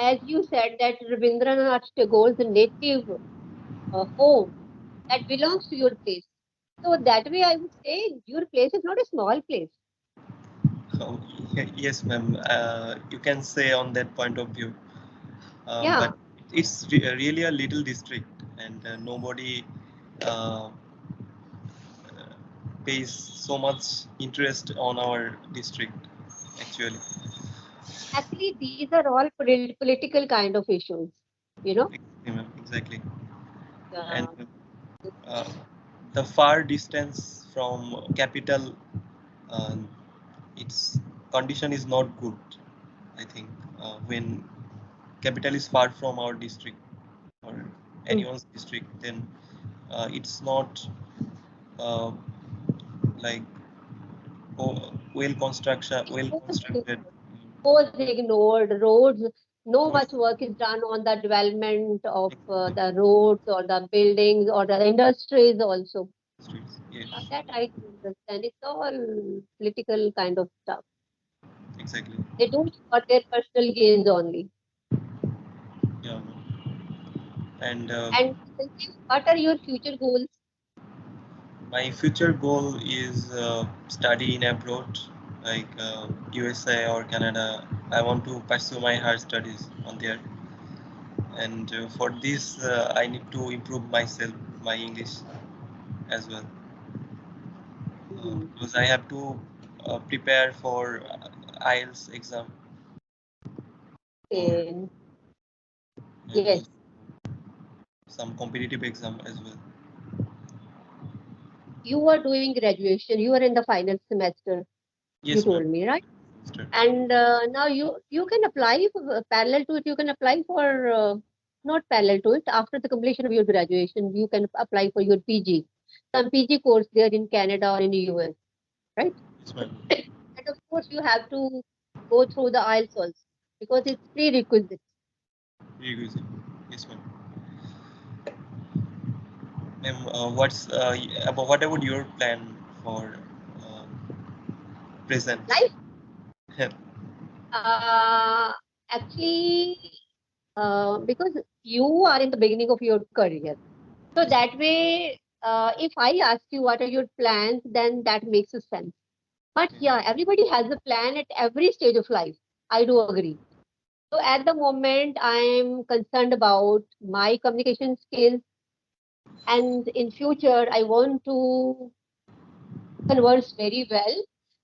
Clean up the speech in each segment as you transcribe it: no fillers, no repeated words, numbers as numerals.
as you said, that Rabindranath Tagore's native home that belongs to your place. So that way, I would say your place is not a small place. Oh, yes, ma'am. You can say on that point of view. Yeah, But it's really a little district, and nobody uh, pays so much interest on our district, actually. actually, these are all political kind of issues. You know. Exactly, ma'am, exactly. And Yeah. uh, the far distance from capital, uh, its condition is not good. I think when capital is far from our district or Mm. anyone's district, then it's not uh, like well Suppose constructed. suppose ignored roads. No much work is done on the development of Exactly. the roads or the buildings or the industries also. Streets. Yes, That I can understand. It's all political kind of stuff. exactly. They do it for their personal gains only. Yeah, and And what are your future goals? my future goal is study in abroad, like USA or Canada. I want to pursue my higher studies on there, and for this, I need to improve myself, my English as well, Hmm. because I have to prepare for IELTS exam or Okay. and Yes, also some competitive exam as well. you are doing graduation. You are in the final semester. You Yes, ma'am. told me, right? Sister. And now you can apply for, parallel to it. You can apply for not parallel to it. After the completion of your graduation, you can apply for your PG. Some PG course there in Canada or in the US, right? Yes, ma'am. And of course, you have to go through the IELTS also because it's prerequisite. Revisit. Yes, ma'am. Ma'am, what about your plan for uh, present? Life, uh, actually, because you are in the beginning of your career. So that way, if I ask you what are your plans, then that makes a sense. But yeah, everybody has a plan at every stage of life. I do agree. So at the moment, I'm concerned about my communication skills, and in future, I want to converse very well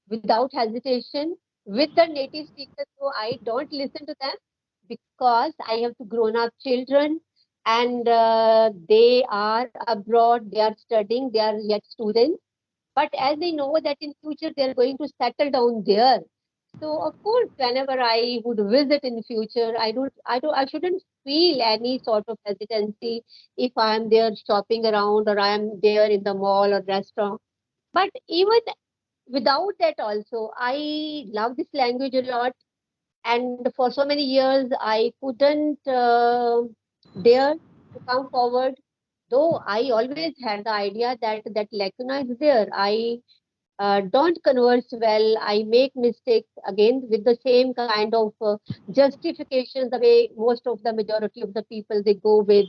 without hesitation with the native speakers. So I don't listen to them because I have to grown up children and they are abroad, they are studying, they are yet students. But as they know that in future they are going to settle down there. So of course, whenever I would visit in future, I shouldn't feel any sort of hesitancy if I am there shopping around or I am there in the mall or restaurant. But even without that also, I love this language a lot. And for so many years, I couldn't dare to come forward. Though I always had the idea that that lacuna is there. I don't converse well. I make mistakes again with the same kind of justifications the way most of the majority of the people they go with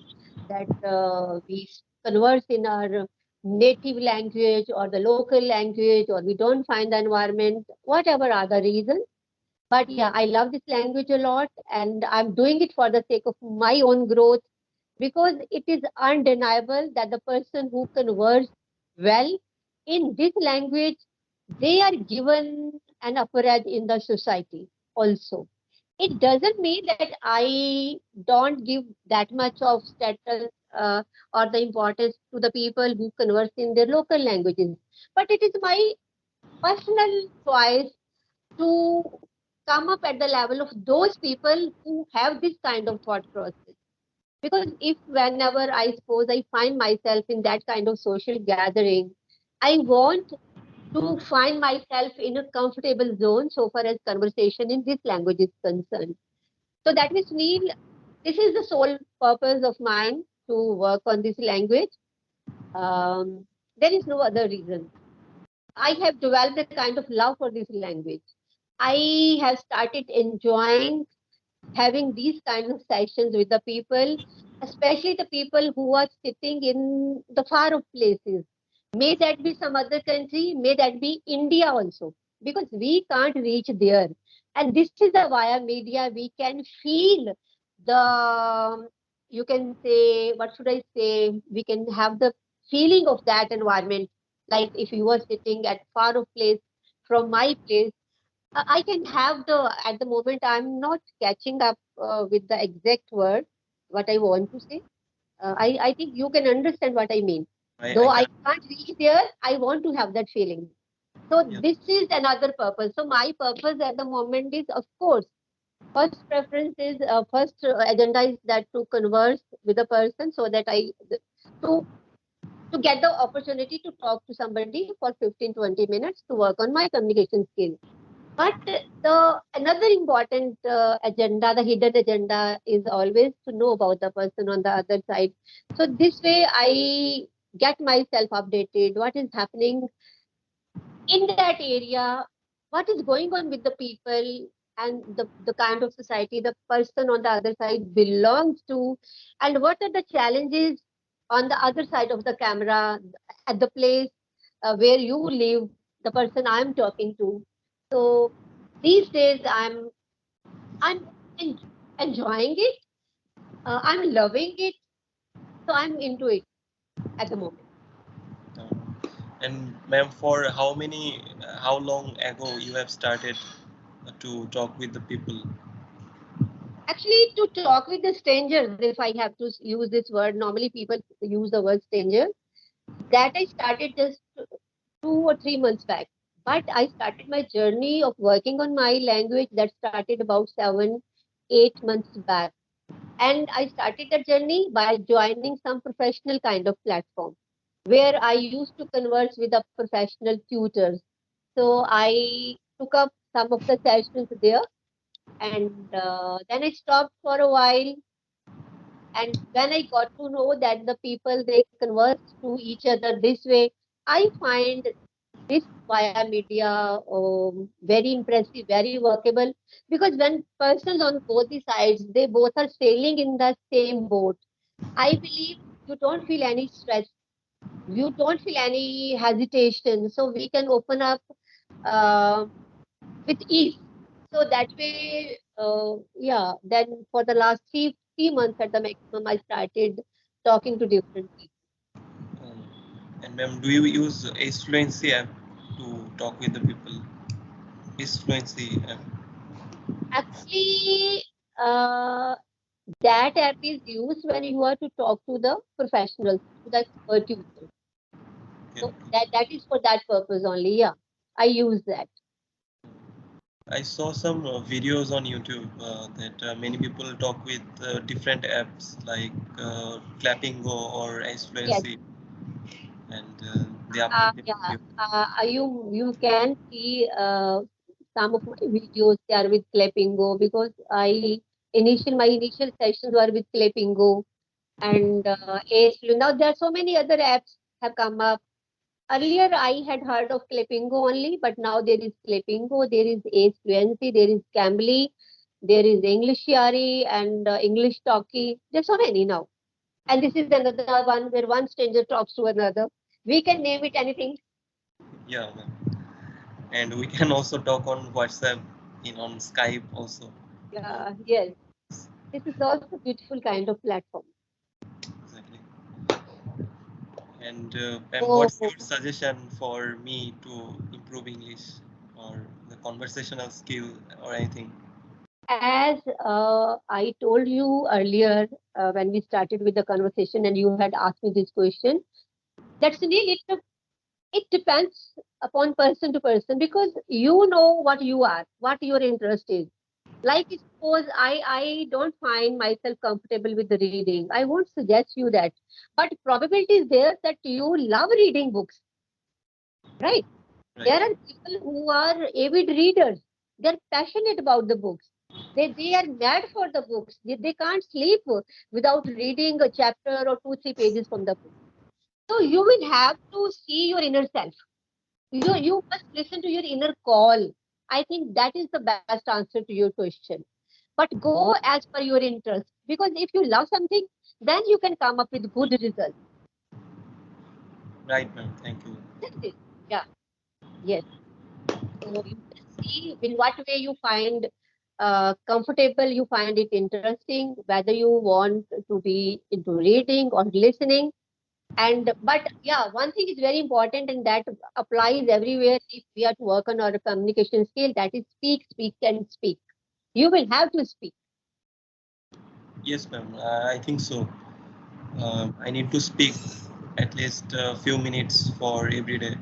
that we converse in our native language or the local language or we don't find the environment, whatever are the reasons. But yeah, I love this language a lot and I'm doing it for the sake of my own growth because it is undeniable that the person who converse well in this language, they are given an upper edge in the society also. It doesn't mean that I don't give that much of status or the importance to the people who converse in their local languages. But it is my personal choice to come up at the level of those people who have this kind of thought process. Because if whenever I suppose I find myself in that kind of social gathering, I want to find myself in a comfortable zone so far as conversation in this language is concerned. So that means, Neil, this is the sole purpose of mine to work on this language. There is no other reason. I have developed a kind of love for this language. I have started enjoying having these kinds of sessions with the people, especially the people who are sitting in the far off places. May that be some other country, may that be India also, because we can't reach there. And this is the via media we can feel the, you can say, what should I say? We can have the feeling of that environment. Like if you are sitting at far off place from my place, I can have at the moment, I'm not catching up with the exact word, what I want to say. I think you can understand what I mean. I Though I can. can't reach there, I want to have that feeling. So Yeah. this is another purpose. So my purpose at the moment is, of course, first preference is, first agenda is that to converse with a person so that to, to get the opportunity to talk to somebody for 15-20 minutes to work on my communication skills. But the another important agenda, the hidden agenda, is always to know about the person on the other side. So this way, I get myself updated. What is happening in that area? What is going on with the people and the kind of society the person on the other side belongs to, and what are the challenges on the other side of the camera at the place where you live, the person I'm talking to. So these days I'm en- enjoying it. I'm loving it. So I'm into it at the moment. And ma'am, for how long ago you have started to talk with the people? Actually, to talk with the strangers, if I have to use this word, normally people use the word stranger. That I started just 2 or 3 months back. But I started my journey of working on my language that started about 7, 8 months back. And I started that journey by joining some professional kind of platform where I used to converse with the professional tutors. So I took up some of the sessions there, and then I stopped for a while. And when I got to know that the people they converse to each other this way, I find this via media very impressive, very workable. Because when persons on both the sides, they both are sailing in the same boat, I believe you don't feel any stress, you don't feel any hesitation. So we can open up uh, with ease. So that way, yeah. Then for the last 3 months at the maximum, I started talking to different people. Um, and ma'am, do you use Ace Fluency app to talk with the people? Ace Fluency app. Actually, that app is used when you are to talk to the professionals, to the expert users. Yeah. So that is for that purpose only. Yeah, I use that. I saw some videos on YouTube that many people talk with different apps like Clapingo or Ace Yes. Fluency, and they upload their Yeah. video. You can see some of my videos. They are with Clapingo because my initial sessions were with Clapingo and now there are so many other apps have come up. Earlier, I had heard of Clapingo only, but now there is Clapingo, there is Ace Fluency, there is Cambly, there is English Yari and English Talkie. There's so many now. And this is another one where one stranger talks to another. We can name it anything. Yeah, ma'am. And we can also talk on WhatsApp, on Skype also. Yes. This is also a beautiful kind of platform. Exactly. And ma'am, So, what's your suggestion for me to improve English or the conversational skill or anything? as I told you earlier when we started with the conversation and you had asked me this question, that's really it depends upon person to person because you know what you are, what your interest is. Like suppose I don't find myself comfortable with the reading. I won't suggest you that. But probability is there that you love reading books, right? Right. There are people who are avid readers. They're passionate about the books. They are mad for the books. They can't sleep without reading a chapter or 2, 3 pages from the book. So you will have to see your inner self. You must listen to your inner call. I think that is the best answer to your question. but go as per your interest. Because if you love something, then you can come up with good results. Right, ma'am. Thank you. That's it. Yeah. Yes. So you can see in what way you find comfortable, you find it interesting, whether you want to be into reading or listening. And but yeah, one thing is very important, and that applies everywhere if we are to work on our communication skill. That is speak, speak, and speak. You will have to speak. Yes, ma'am. I think so. I need to speak at least a few minutes for every day.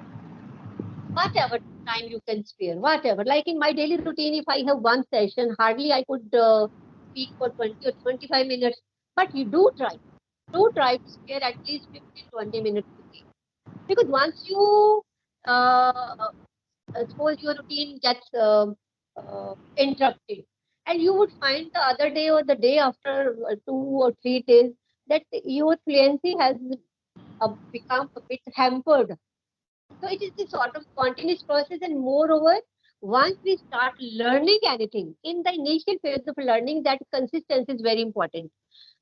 Whatever time you can spare, whatever. Like in my daily routine, if I have one session, hardly I could speak for 20 or 25 minutes. But you do try to spare at least 15, 20 minutes a day. Because once you, suppose your routine gets interrupted, and you would find the other day or the day after 2 or 3 days that your fluency has become a bit hampered. So it is this sort of continuous process, and moreover, once we start learning anything, in the initial phase of learning, that consistency is very important.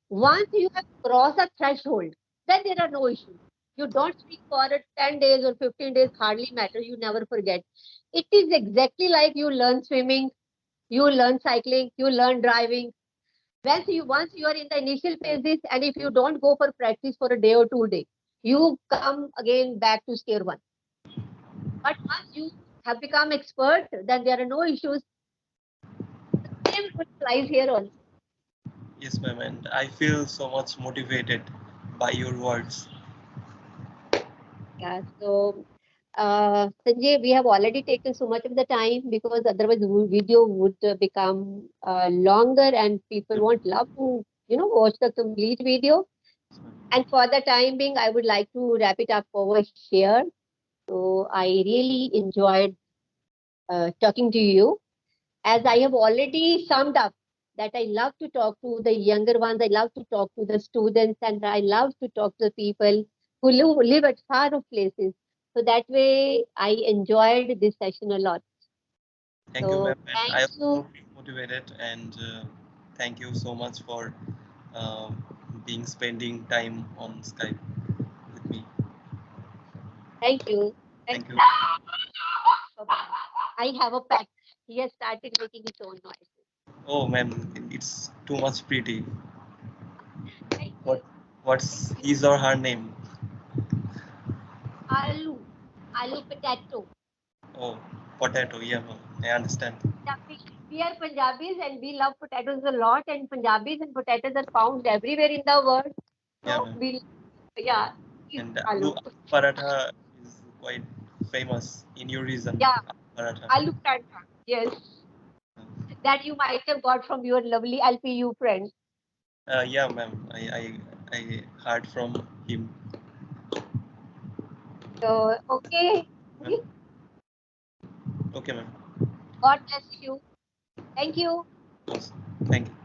Once you have crossed a threshold, then there are no issues. You don't speak for 10 days or 15 days, hardly matter, you never forget. It is exactly like you learn swimming, you learn cycling, you learn driving. Once you are in the initial phases, and if you don't go for practice for a day or 2 days, you come again back to square one. But once you have become expert, then there are no issues. The same applies here also. Yes, ma'am. And I feel so much motivated by your words. Yeah. So, Sanjay, we have already taken so much of the time, because otherwise the video would become longer, and people won't love to, watch the complete video. And for the time being, I would like to wrap it up over here. So I really enjoyed talking to you. As I have already summed up, that I love to talk to the younger ones, I love to talk to the students, and I love to talk to the people who live at far off places. So that way, I enjoyed this session a lot. Thank you, So ma'am. And I thank also you, feel motivated, and thank you so much for um, being spending time on Skype with me. thank you, thank Thank you. you. Bye-bye. I have a pet. He has started making his own noise. Oh, ma'am, it's too much pretty. Thank you, What what's thank you. his or her name? Aloo, aloo potato. Oh, potato. Yeah, ma'am. I understand. Yeah, we are Punjabis and we love potatoes a lot, and Punjabis and potatoes are found everywhere in the world. Yeah, So ma'am. yeah, it's And aloo. paratha is quite famous in your region. Yeah, Paratha. aloo paratha. Yes, that you might have got from your lovely LPU friend. Yeah, ma'am. I heard from him. So okay, Ma'am. Okay, ma'am. God bless you. Thank you. Yes. Thank you.